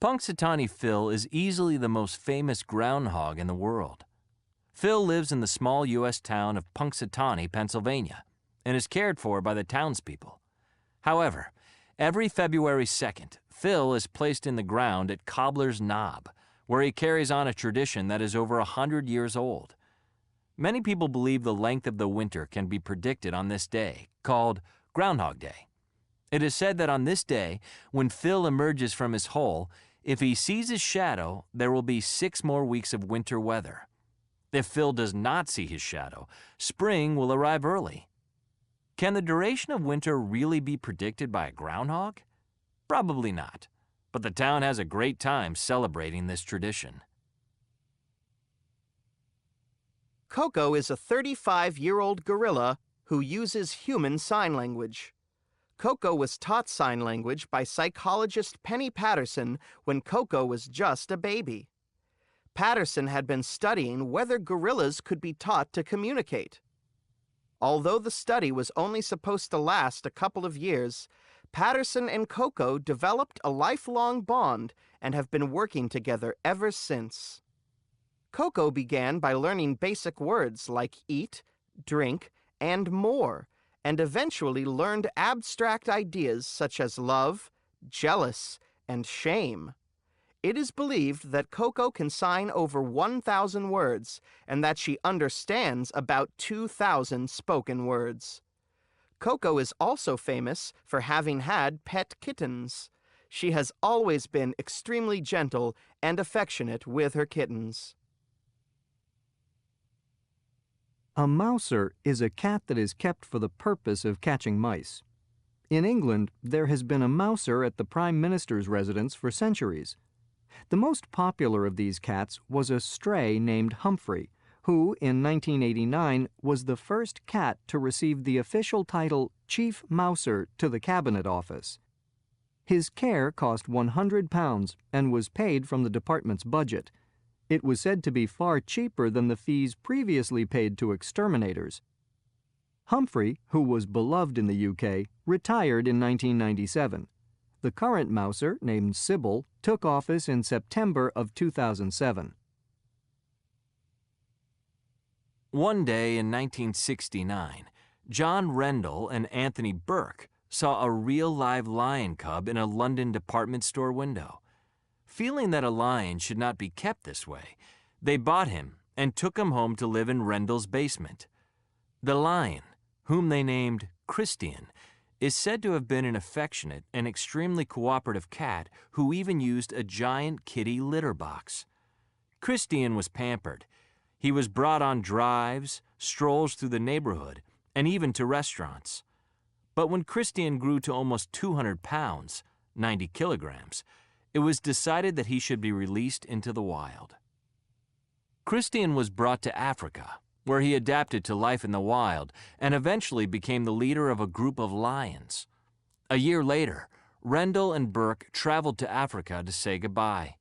Punxsutawney Phil is easily the most famous groundhog in the world. Phil lives in the small U.S. town of Punxsutawney, Pennsylvania, and is cared for by the townspeople. However, every February 2nd, Phil is placed in the ground at Cobbler's Knob, where he carries on a tradition that is over 100 years old. Many people believe the length of the winter can be predicted on this day, called Groundhog Day. It is said that on this day, when Phil emerges from his hole, if he sees his shadow, there will be 6 more weeks of winter weather. If Phil does not see his shadow, spring will arrive early. Can the duration of winter really be predicted by a groundhog? Probably not, but the town has a great time celebrating this tradition. Coco is a 35-year-old gorilla who uses human sign language. Coco was taught sign language by psychologist Penny Patterson when Coco was just a baby. Patterson had been studying whether gorillas could be taught to communicate. Although the study was only supposed to last a couple of years, Patterson and Coco developed a lifelong bond and have been working together ever since. Coco began by learning basic words like eat, drink, and more, and eventually learned abstract ideas such as love, jealous, and shame. It is believed that Coco can sign over 1,000 words and that she understands about 2,000 spoken words. Coco is also famous for having had pet kittens. She has always been extremely gentle and affectionate with her kittens. A mouser is a cat that is kept for the purpose of catching mice. In England, there has been a mouser at the Prime Minister's residence for centuries. The most popular of these cats was a stray named Humphrey, who, in 1989, was the first cat to receive the official title Chief Mouser to the Cabinet Office. His care cost £100 and was paid from the department's budget. It was said to be far cheaper than the fees previously paid to exterminators. Humphrey, who was beloved in the UK, retired in 1997. The current mouser, named Sybil, took office in September of 2007. One day in 1969, John Rendell and Anthony Burke saw a real live lion cub in a London department store window. Feeling that a lion should not be kept this way, they bought him and took him home to live in Rendell's basement. The lion, whom they named Christian, is said to have been an affectionate and extremely cooperative cat who even used a giant kitty litter box. Christian was pampered. He was brought on drives, strolls through the neighborhood, and even to restaurants. But when Christian grew to almost 200 pounds, 90 kilograms, it was decided that he should be released into the wild. Christian was brought to Africa, where he adapted to life in the wild and eventually became the leader of a group of lions. A year later, Rendell and Burke traveled to Africa to say goodbye.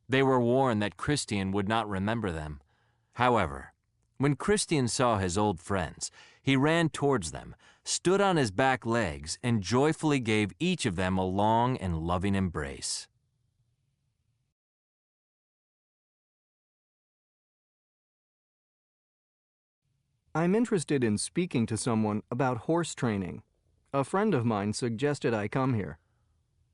They were warned that Christian would not remember them. However, when Christian saw his old friends, he ran towards them, stood on his back legs, and joyfully gave each of them a long and loving embrace. I'm interested in speaking to someone about horse training. A friend of mine suggested I come here.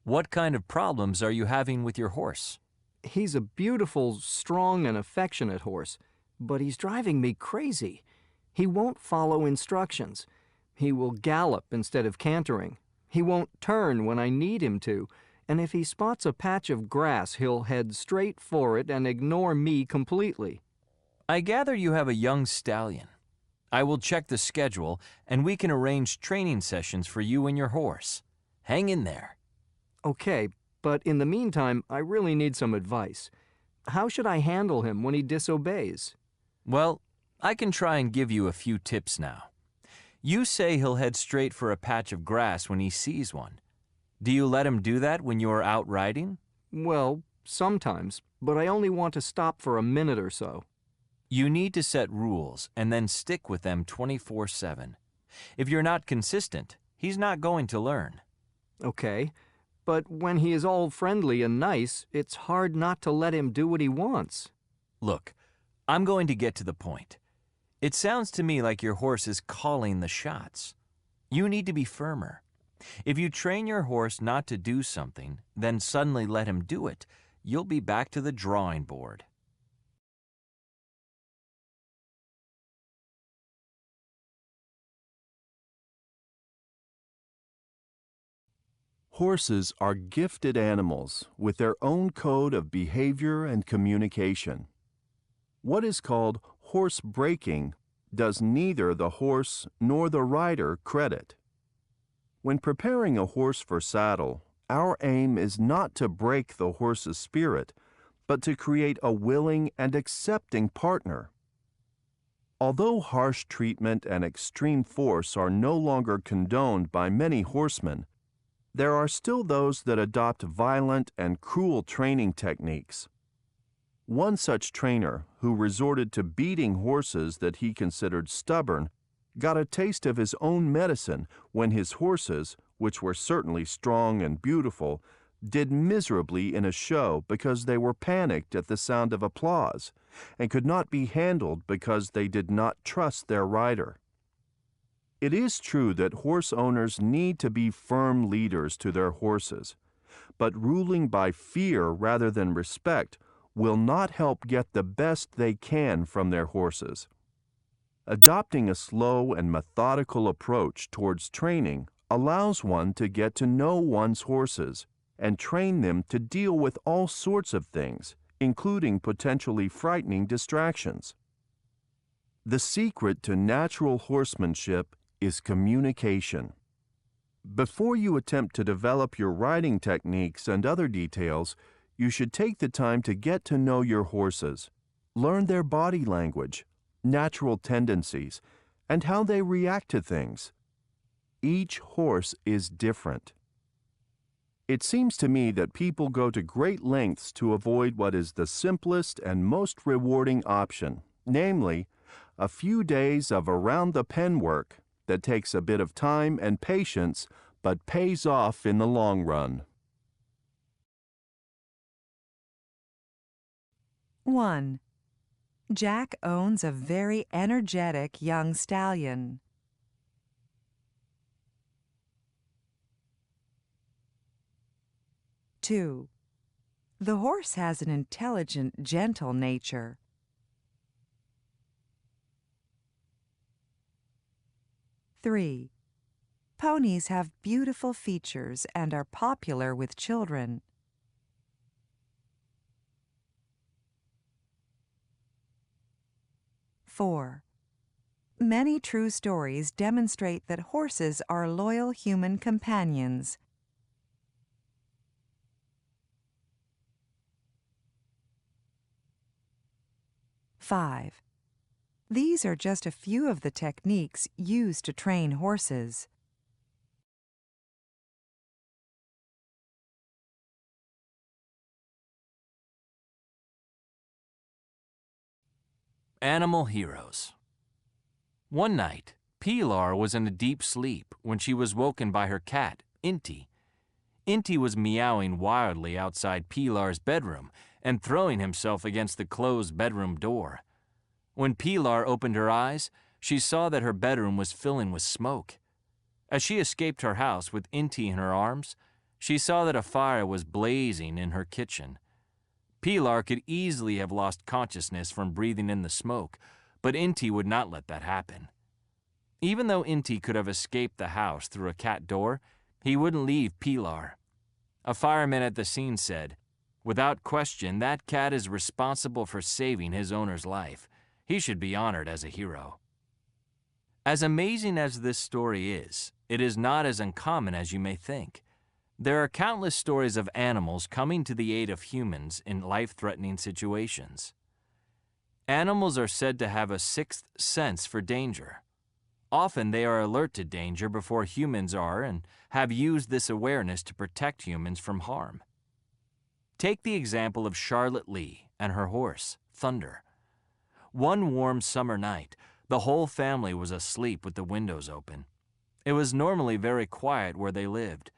What kind of problems are you having with your horse? He's a beautiful, strong, and affectionate horse, but he's driving me crazy. He won't follow instructions. He will gallop instead of cantering. He won't turn when I need him to, and if he spots a patch of grass, he'll head straight for it and ignore me completely. I gather you have a young stallion. I will check the schedule, and we can arrange training sessions for you and your horse. Hang in there. Okay, but in the meantime, I really need some advice. How should I handle him when he disobeys? Well, I can try and give you a few tips now. You say he'll head straight for a patch of grass when he sees one. Do you let him do that when you are out riding? Well, sometimes, but I only want to stop for a minute or so. You need to set rules and then stick with them 24/7. If you're not consistent, he's not going to learn. Okay, But when he is all friendly and nice, it's hard not to let him do what he wants. Look, I'm going to get to the point. It sounds to me like your horse is calling the shots. You need to be firmer. If you train your horse not to do something, then suddenly let him do it, you'll be back to the drawing board. Horses are gifted animals with their own code of behavior and communication. What is called horse breaking does neither the horse nor the rider credit. When preparing a horse for saddle, our aim is not to break the horse's spirit, but to create a willing and accepting partner. Although harsh treatment and extreme force are no longer condoned by many horsemen, there are still those that adopt violent and cruel training techniques. One such trainer, who resorted to beating horses that he considered stubborn, got a taste of his own medicine when his horses, which were certainly strong and beautiful, did miserably in a show because they were panicked at the sound of applause and could not be handled because they did not trust their rider. It is true that horse owners need to be firm leaders to their horses, but ruling by fear rather than respect will not help get the best they can from their horses. Adopting a slow and methodical approach towards training allows one to get to know one's horses and train them to deal with all sorts of things, including potentially frightening distractions. The secret to natural horsemanship is communication. Before you attempt to develop your riding techniques and other details, you should take the time to get to know your horses, learn their body language, natural tendencies, and how they react to things. Each horse is different. It seems to me that people go to great lengths to avoid what is the simplest and most rewarding option, namely, a few days of around-the-pen work that takes a bit of time and patience but pays off in the long run. 1. Jack owns a very energetic young stallion. 2. The horse has an intelligent, gentle nature. 3. Ponies have beautiful features and are popular with children. 4. Many true stories demonstrate that horses are loyal human companions. 5. These are just a few of the techniques used to train horses. Animal heroes. One night, Pilar was in a deep sleep when she was woken by her cat, Inti. Inti was meowing wildly outside Pilar's bedroom and throwing himself against the closed bedroom door. When Pilar opened her eyes, she saw that her bedroom was filling with smoke. As she escaped her house with Inti in her arms, she saw that a fire was blazing in her kitchen. Pilar could easily have lost consciousness from breathing in the smoke, but Inti would not let that happen. Even though Inti could have escaped the house through a cat door, he wouldn't leave Pilar. A fireman at the scene said, "Without question, that cat is responsible for saving his owner's life. He should be honored as a hero." As amazing as this story is, it is not as uncommon as you may think. There are countless stories of animals coming to the aid of humans in life-threatening situations. Animals are said to have a sixth sense for danger. Often they are alert to danger before humans are and have used this awareness to protect humans from harm. Take the example of Charlotte Lee and her horse, Thunder. One warm summer night, the whole family was asleep with the windows open. It was normally very quiet where they lived.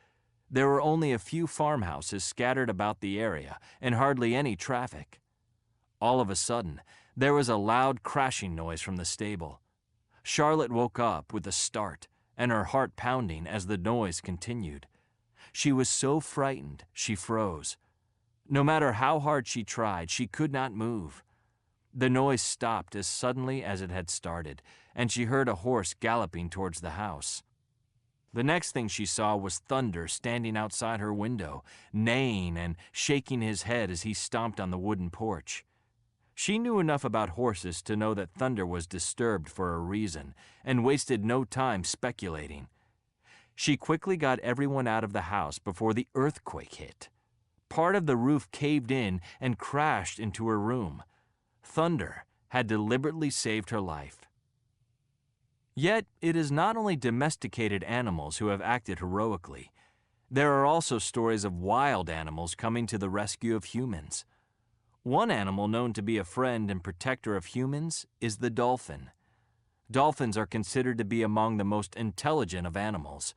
There were only a few farmhouses scattered about the area and hardly any traffic. All of a sudden, there was a loud crashing noise from the stable. Charlotte woke up with a start and her heart pounding as the noise continued. She was so frightened she froze. No matter how hard she tried, she could not move. The noise stopped as suddenly as it had started, and she heard a horse galloping towards the house. The next thing she saw was Thunder standing outside her window, neighing and shaking his head as he stomped on the wooden porch. She knew enough about horses to know that Thunder was disturbed for a reason, and wasted no time speculating. She quickly got everyone out of the house before the earthquake hit. Part of the roof caved in and crashed into her room. Thunder had deliberately saved her life. Yet, it is not only domesticated animals who have acted heroically. There are also stories of wild animals coming to the rescue of humans. One animal known to be a friend and protector of humans is the dolphin. Dolphins are considered to be among the most intelligent of animals.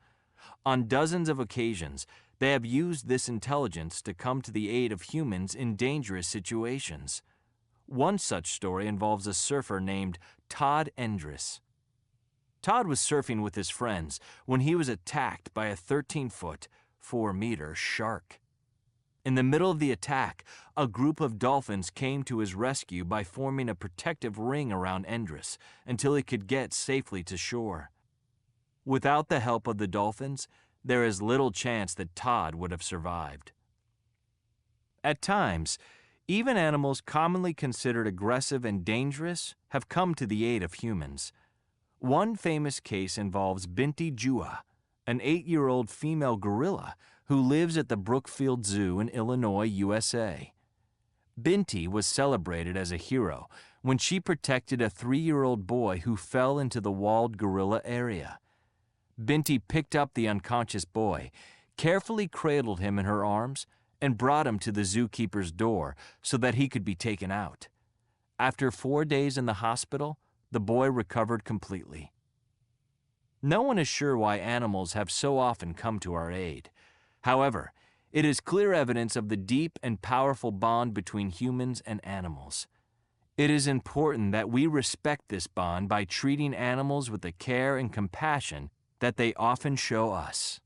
On dozens of occasions, they have used this intelligence to come to the aid of humans in dangerous situations. One such story involves a surfer named Todd Endress. Todd was surfing with his friends when he was attacked by a 13-foot, 4-meter shark. In the middle of the attack, a group of dolphins came to his rescue by forming a protective ring around Endress until he could get safely to shore. Without the help of the dolphins, there is little chance that Todd would have survived. At times, even animals commonly considered aggressive and dangerous have come to the aid of humans. One famous case involves Binti Jua, an 8-year-old female gorilla who lives at the Brookfield Zoo in Illinois, USA. Binti was celebrated as a hero when she protected a 3-year-old boy who fell into the walled gorilla area. Binti picked up the unconscious boy, carefully cradled him in her arms, and brought him to the zookeeper's door so that he could be taken out. After 4 days in the hospital, the boy recovered completely. No one is sure why animals have so often come to our aid. However, it is clear evidence of the deep and powerful bond between humans and animals. It is important that we respect this bond by treating animals with the care and compassion that they often show us.